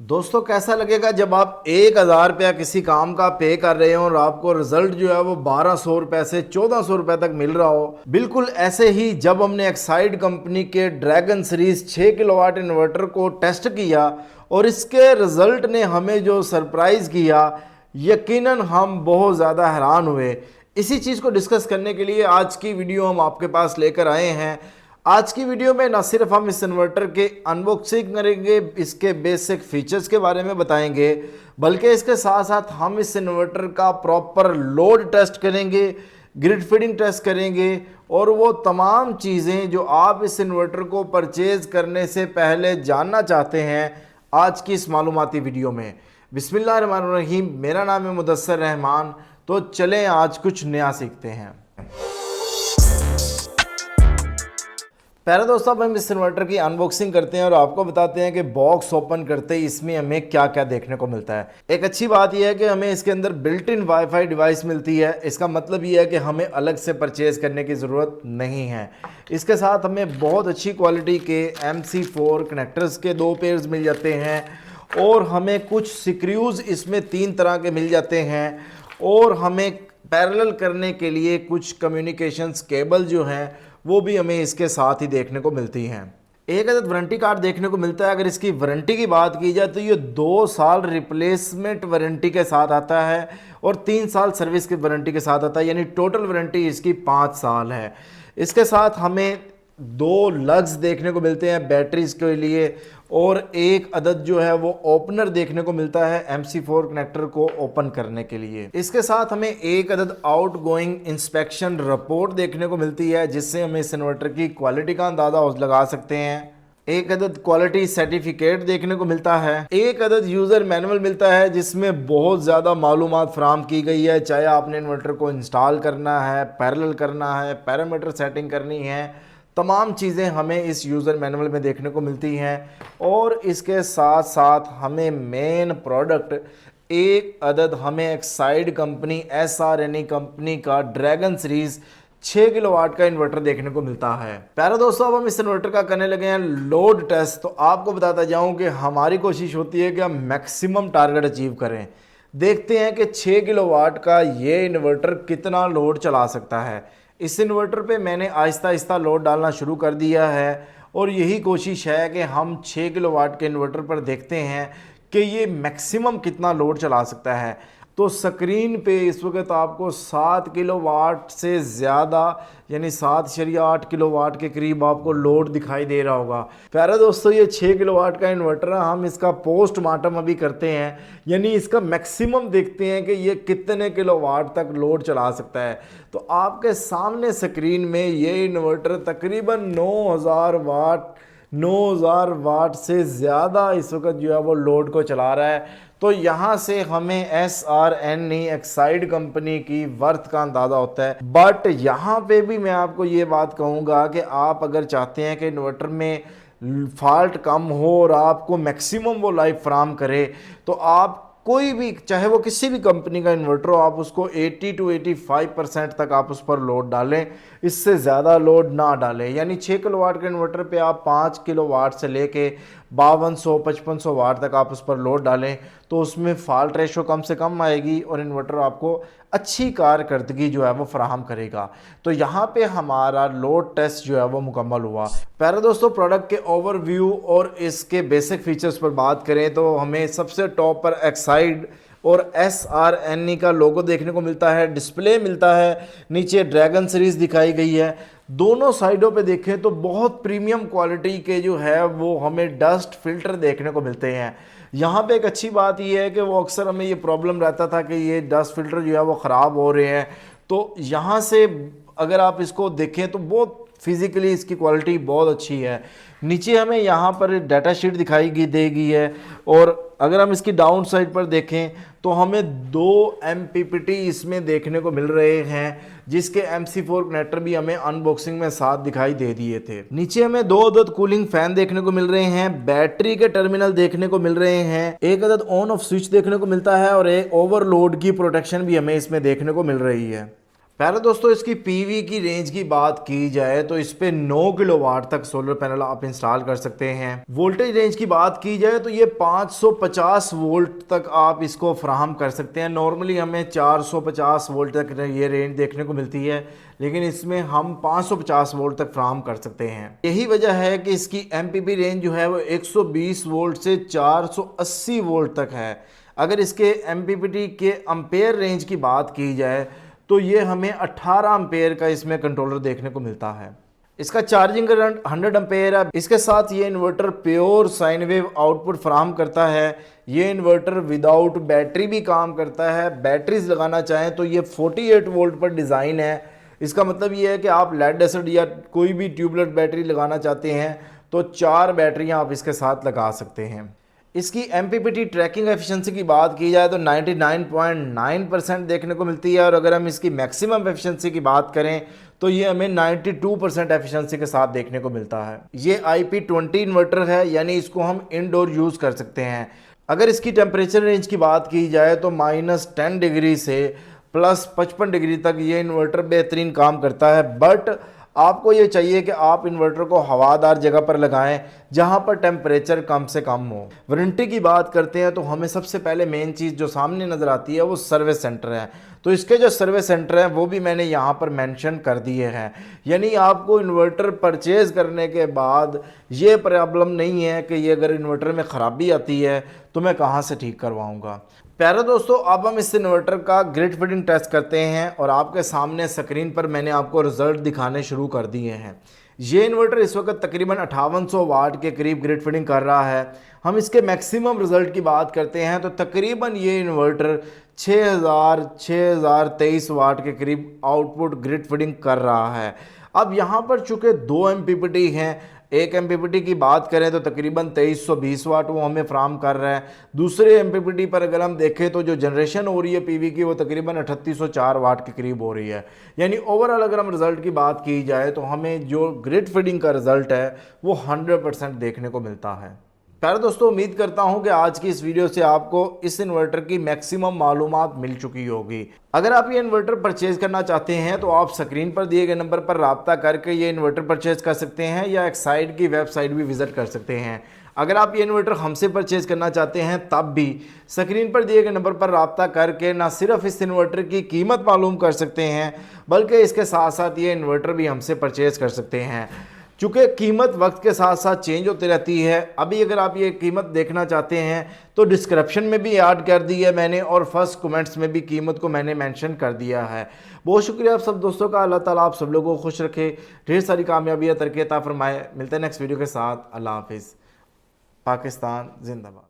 दोस्तों कैसा लगेगा जब आप 1,000 रुपया किसी काम का पे कर रहे हो और आपको रिजल्ट जो है वो 1,200 रुपए से 1,400 रुपए तक मिल रहा हो। बिल्कुल ऐसे ही जब हमने एक्साइड कंपनी के ड्रैगन सीरीज 6 किलोवाट इन्वर्टर को टेस्ट किया और इसके रिजल्ट ने हमें जो सरप्राइज किया, यकीनन हम बहुत ज़्यादा हैरान हुए। इसी चीज़ को डिस्कस करने के लिए आज की वीडियो हम आपके पास लेकर आए हैं। आज की वीडियो में न सिर्फ हम इस इन्वर्टर के अनबॉक्सिंग करेंगे, इसके बेसिक फीचर्स के बारे में बताएंगे, बल्कि इसके साथ साथ हम इस इन्वर्टर का प्रॉपर लोड टेस्ट करेंगे, ग्रिड फीडिंग टेस्ट करेंगे और वो तमाम चीज़ें जो आप इस इन्वर्टर को परचेज करने से पहले जानना चाहते हैं आज की इस मालूमाती वीडियो में। बिस्मिल्लाहिर्रहमानिर्रहीम, मेरा नाम है मुदस्सर रहमान। तो चलें आज कुछ नया सीखते हैं। पहले दोस्तों अब हम इस इन्वर्टर की अनबॉक्सिंग करते हैं और आपको बताते हैं कि बॉक्स ओपन करते ही इसमें हमें क्या क्या देखने को मिलता है। एक अच्छी बात यह है कि हमें इसके अंदर बिल्ट इन वाईफाई डिवाइस मिलती है। इसका मतलब यह है कि हमें अलग से परचेज करने की ज़रूरत नहीं है। इसके साथ हमें बहुत अच्छी क्वालिटी के MC4 कनेक्टर्स के 2 पेयर्स मिल जाते हैं और हमें कुछ स्क्रूज इसमें 3 तरह के मिल जाते हैं और हमें पैरेलल करने के लिए कुछ कम्युनिकेशंस केबल जो हैं वो भी हमें इसके साथ ही देखने को मिलती हैं। एक अदद वारंटी कार्ड देखने को मिलता है। अगर इसकी वारंटी की बात की जाए तो ये 2 साल रिप्लेसमेंट वारंटी के साथ आता है और 3 साल सर्विस की वारंटी के साथ आता है, यानी टोटल वारंटी इसकी 5 साल है। इसके साथ हमें 2 लग्स देखने को मिलते हैं बैटरीज के लिए और एक अदद जो है वो ओपनर देखने को मिलता है MC4 कनेक्टर को ओपन करने के लिए। इसके साथ हमें एक अदद आउटगोइंग इंस्पेक्शन रिपोर्ट देखने को मिलती है जिससे हमें इस इन्वर्टर की क्वालिटी का अंदाज़ा लगा सकते हैं। एक अदद क्वालिटी सर्टिफिकेट देखने को मिलता है। एक अदद यूज़र मैनुअल मिलता है जिसमें बहुत ज़्यादा मालूमात फराम की गई है, चाहे आपने इन्वर्टर को इंस्टॉल करना है, पैरेलल करना है, पैरामीटर सेटिंग करनी है, तमाम चीज़ें हमें इस यूज़र मैनुअल में देखने को मिलती हैं। और इसके साथ साथ हमें मेन प्रोडक्ट एक अदद हमें एक्साइड कंपनी SRNE कंपनी का ड्रैगन सीरीज 6 किलोवाट का इन्वर्टर देखने को मिलता है। प्यारे दोस्तों अब हम इस इन्वर्टर का करने लगे हैं लोड टेस्ट। तो आपको बताता जाऊं कि हमारी कोशिश होती है कि हम मैक्सिमम टारगेट अचीव करें। देखते हैं कि 6 किलोवाट का ये इन्वर्टर कितना लोड चला सकता है। इस इन्वर्टर पे मैंने आहिस्ता आहिस्ता लोड डालना शुरू कर दिया है और यही कोशिश है कि हम 6 किलोवाट के इन्वर्टर पर देखते हैं कि ये मैक्सिमम कितना लोड चला सकता है। तो स्क्रीन पे इस वक्त आपको 7 किलोवाट से ज़्यादा यानी 7.8 किलोवाट के करीब आपको लोड दिखाई दे रहा होगा। प्यारे दोस्तों ये 6 किलोवाट का इन्वर्टर है, हम इसका पोस्टमार्टम अभी करते हैं, यानी इसका मैक्सिमम देखते हैं कि ये कितने किलोवाट तक लोड चला सकता है। तो आपके सामने स्क्रीन में ये इन्वर्टर तकरीबन 9,000 वाट से ज़्यादा इस वक्त जो है वो लोड को चला रहा है। तो यहाँ से हमें SRNE एक्साइड कंपनी की वर्थ का अंदाज़ा होता है। बट यहाँ पे भी मैं आपको ये बात कहूँगा कि आप अगर चाहते हैं कि इन्वर्टर में फॉल्ट कम हो और आपको मैक्सिमम वो लाइफ फराम करे, तो आप कोई भी, चाहे वो किसी भी कंपनी का इन्वर्टर हो, आप उसको 80 to 85% तक आप उस पर लोड डालें, इससे ज़्यादा लोड ना डालें। यानी 6 किलोवाट के इन्वर्टर पे आप 5 किलोवाट से लेके 5200-5500 वाट तक आप उस पर लोड डालें तो उसमें फॉल्ट रेशो कम से कम आएगी और इन्वर्टर आपको अच्छी कारकर्दगी जो है वो फराहम करेगा। तो यहाँ पे हमारा लोड टेस्ट जो है वो मुकम्मल हुआ। पहले दोस्तों प्रोडक्ट के ओवरव्यू और इसके बेसिक फीचर्स पर बात करें तो हमें सबसे टॉप पर एक्साइड और SRNE का लोगो देखने को मिलता है, डिस्प्ले मिलता है, नीचे ड्रैगन सीरीज दिखाई गई है। दोनों साइडों पे देखें तो बहुत प्रीमियम क्वालिटी के जो है वो हमें डस्ट फिल्टर देखने को मिलते हैं। यहाँ पे एक अच्छी बात यह है कि वो अक्सर हमें ये प्रॉब्लम रहता था कि ये डस्ट फिल्टर जो है वो ख़राब हो रहे हैं। तो यहाँ से अगर आप इसको देखें तो बहुत फिज़िकली इसकी क्वालिटी बहुत अच्छी है। नीचे हमें यहाँ पर डाटा शीट दिखाई देगी है और अगर हम इसकी डाउन साइड पर देखें तो हमें 2 MPPT इसमें देखने को मिल रहे हैं, जिसके MC4 कनेक्टर भी हमें अनबॉक्सिंग में साथ दिखाई दे दिए थे। नीचे हमें 2 अदद कूलिंग फैन देखने को मिल रहे हैं, बैटरी के टर्मिनल देखने को मिल रहे हैं, एक अदद ऑन ऑफ स्विच देखने को मिलता है और एक ओवरलोड की प्रोटेक्शन भी हमें इसमें देखने को मिल रही है। पहले दोस्तों इसकी पीवी की रेंज की बात की जाए तो इस पे 9 किलोवाट तक सोलर पैनल आप इंस्टॉल कर सकते हैं। वोल्टेज रेंज की बात की जाए तो ये 550 वोल्ट तक आप इसको फ्राहम कर सकते हैं। नॉर्मली हमें 450 वोल्ट तक ये रेंज देखने को मिलती है, लेकिन इसमें हम 550 वोल्ट तक फ्राहम कर सकते हैं। यही वजह है कि इसकी एमपीपी रेंज जो है वो 120 वोल्ट से 480 वोल्ट तक है। अगर इसके एमपीपीटी के अम्पेयर रेंज की बात की जाए तो ये हमें 18 अम्पेयर का इसमें कंट्रोलर देखने को मिलता है। इसका चार्जिंग करंट 100 अम्पेयर है। इसके साथ ये inverter pure sine wave output फराहम करता है। ये इन्वर्टर विदाउट बैटरी भी काम करता है। बैटरीज लगाना चाहें तो ये 48 वोल्ट पर डिज़ाइन है। इसका मतलब ये है कि आप लेड एसिड या कोई भी ट्यूबलेट बैटरी लगाना चाहते हैं तो 4 बैटरियां आप इसके साथ लगा सकते हैं। इसकी एमपीपीटी ट्रैकिंग एफिशिएंसी की बात की जाए तो 99.9% देखने को मिलती है, और अगर हम इसकी मैक्सिमम एफिशिएंसी की बात करें तो ये हमें 92% एफिशिएंसी के साथ देखने को मिलता है। ये IP20 इन्वर्टर है, यानी इसको हम इनडोर यूज़ कर सकते हैं। अगर इसकी टेम्परेचर रेंज की बात की जाए तो -10 डिग्री से +55 डिग्री तक ये इन्वर्टर बेहतरीन काम करता है। बट आपको ये चाहिए कि आप इन्वर्टर को हवादार जगह पर लगाएं जहां पर टेम्परेचर कम से कम हो। वारंटी की बात करते हैं तो हमें सबसे पहले मेन चीज़ जो सामने नज़र आती है वो सर्विस सेंटर है। तो इसके जो सर्विस सेंटर हैं वो भी मैंने यहाँ पर मेंशन कर दिए हैं, यानी आपको इन्वर्टर परचेज़ करने के बाद ये प्रॉब्लम नहीं है कि ये अगर इन्वर्टर में ख़राबी आती है तो मैं कहाँ से ठीक करवाऊँगा। प्यारे दोस्तों, अब हम इस इन्वर्टर का ग्रिड फीडिंग टेस्ट करते हैं और आपके सामने स्क्रीन पर मैंने आपको रिजल्ट दिखाने शुरू कर दिए हैं। ये इन्वर्टर इस वक्त तकरीबन 5800 वाट के करीब ग्रिड फीडिंग कर रहा है। हम इसके मैक्सिमम रिजल्ट की बात करते हैं तो तकरीबन ये इन्वर्टर 6023 वाट के करीब आउटपुट ग्रिड फीडिंग कर रहा है। अब यहाँ पर चूँकि 2 एमपीपीटी हैं, एक एमपीपीटी की बात करें तो तकरीबन 2320 वाट वो हमें फ्राहम कर रहा है। दूसरे एमपीपीटी पर अगर हम देखें तो जो जनरेशन हो रही है पीवी की वो तकरीबन 3804 वाट के करीब हो रही है। यानी ओवरऑल अगर हम रिज़ल्ट की बात की जाए तो हमें जो ग्रिड फीडिंग का रिज़ल्ट है वो 100% देखने को मिलता है। प्यारे दोस्तों, उम्मीद करता हूं कि आज की इस वीडियो से आपको इस इन्वर्टर की मैक्सिमम मालूमात मिल चुकी होगी। अगर आप ये इन्वर्टर परचेज करना चाहते हैं तो आप स्क्रीन पर दिए गए नंबर पर राब्ता करके ये इन्वर्टर परचेज कर सकते हैं या एक्साइड की वेबसाइट भी विजिट कर सकते हैं। अगर आप ये इन्वर्टर हमसे परचेज करना चाहते हैं तब भी स्क्रीन पर दिए गए नंबर पर राब्ता करके ना सिर्फ इस इन्वर्टर की कीमत मालूम कर सकते हैं बल्कि इसके साथ साथ ये इन्वर्टर भी हमसे परचेज कर सकते हैं। चूँकि कीमत वक्त के साथ साथ चेंज होती रहती है, अभी अगर आप ये कीमत देखना चाहते हैं तो डिस्क्रिप्शन में भी ऐड कर दी है मैंने और फर्स्ट कमेंट्स में भी कीमत को मैंने मेंशन कर दिया है। बहुत शुक्रिया आप सब दोस्तों का। अल्लाह ताला आप सब लोगों को खुश रखे, ढेर सारी कामयाबियाँ तरक्की अता फरमाए। मिलते हैं नेक्स्ट वीडियो के साथ। अल्लाह हाफिज़। पाकिस्तान जिंदाबाद।